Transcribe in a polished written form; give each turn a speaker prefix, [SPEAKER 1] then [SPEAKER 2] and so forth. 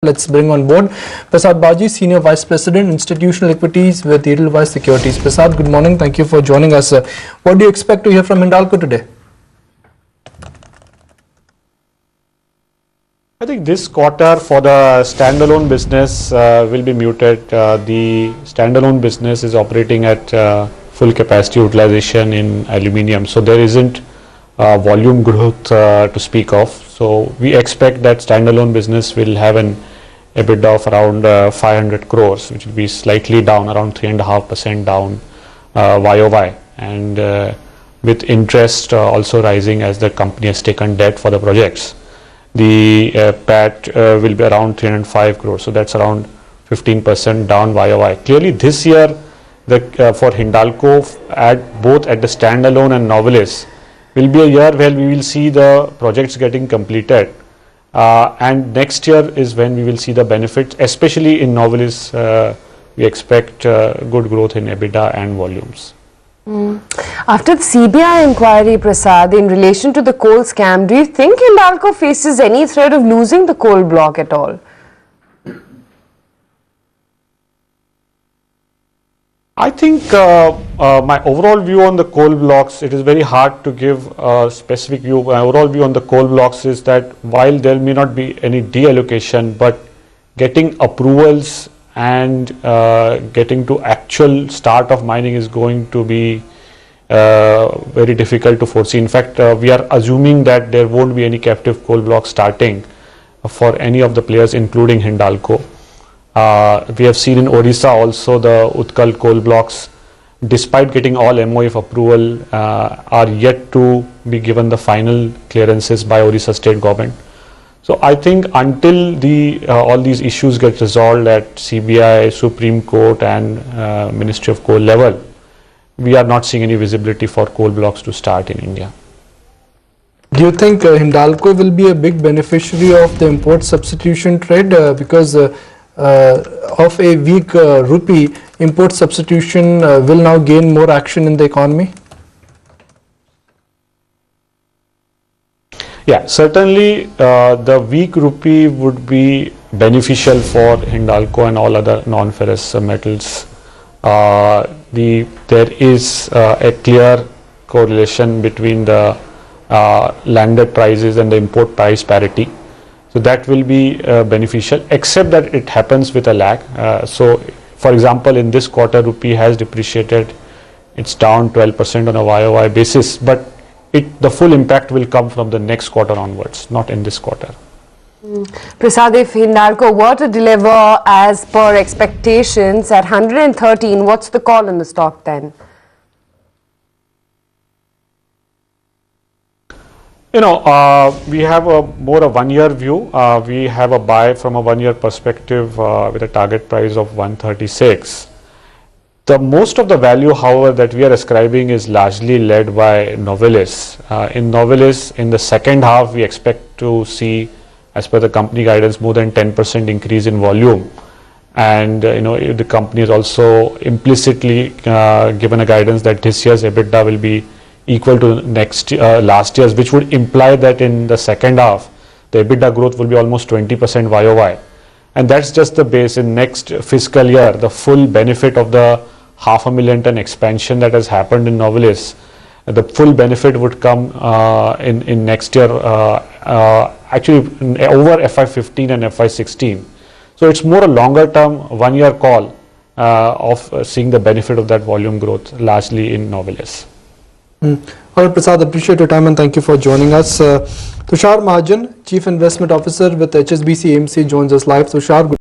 [SPEAKER 1] Let's bring on board Prasad Baji, Senior Vice President, Institutional Equities with Edelweiss Securities. Prasad, good morning. Thank you for joining us. What do you expect to hear from Hindalco today?
[SPEAKER 2] I think this quarter for the standalone business will be muted. The standalone business is operating at full capacity utilization in aluminium, so there isn't volume growth to speak of. So we expect that standalone business will have an EBITDA of around 500 crores, which will be slightly down, around 3.5% down YOY, and with interest also rising as the company has taken debt for the projects. The PAT will be around 305 crores, so that's around 15% down YOY. Clearly this year for Hindalco, both at the standalone and Novelis, will be a year where we will see the projects getting completed, and next year is when we will see the benefits, especially in Novelis. We expect good growth in EBITDA and volumes.
[SPEAKER 3] After the CBI inquiry, Prasad, in relation to the coal scam, do you think Hindalco faces any threat of losing the coal block at all?
[SPEAKER 2] I think my overall view on the coal blocks, it is very hard to give a specific view. My overall view on the coal blocks is that while there may not be any deallocation, but getting approvals and getting to actual start of mining is going to be very difficult to foresee. In fact, we are assuming that there won't be any captive coal blocks starting for any of the players, including Hindalco. We have seen in Odisha also the Utkal coal blocks, despite getting all MoF approval, are yet to be given the final clearances by Odisha state government. So I think until all these issues get resolved at CBI, Supreme Court and Ministry of Coal level, we are not seeing any visibility for coal blocks to start in India.
[SPEAKER 1] Do you think Hindalco will be a big beneficiary of the import substitution trade because of a weak rupee, import substitution will now gain more action in the economy? Yeah,
[SPEAKER 2] certainly the weak rupee would be beneficial for Hindalco and all other non-ferrous metals. There is a clear correlation between the landed prices and the import price parity. So that will be beneficial, except that it happens with a lag. So for example, in this quarter, rupee has depreciated. It's down 12% on a YOY basis, but the full impact will come from the next quarter onwards, not in this quarter.
[SPEAKER 3] Prasad, if Hindalco were to deliver as per expectations at 113, what's the call on the stock then?
[SPEAKER 2] You know, we have more a one-year view. We have a buy from a one-year perspective with a target price of 136. Most of the value, however, that we are ascribing is largely led by Novelis. In Novelis, in the second half, we expect to see, as per the company guidance, more than 10% increase in volume. And the company has also implicitly given a guidance that this year's EBITDA will be equal to last year's, which would imply that in the second half, the EBITDA growth will be almost 20% YOY. And that's just the base. In next fiscal year, the full benefit of the 500,000 ton expansion that has happened in Novelis, the full benefit would come in next year, actually over FY15 and FY16. So it's more a longer term, one-year call of seeing the benefit of that volume growth largely in Novelis.
[SPEAKER 1] All right, Prasad, appreciate your time and thank you for joining us. Tushar Mahajan, Chief Investment Officer with HSBC AMC, joins us live. Tushar, good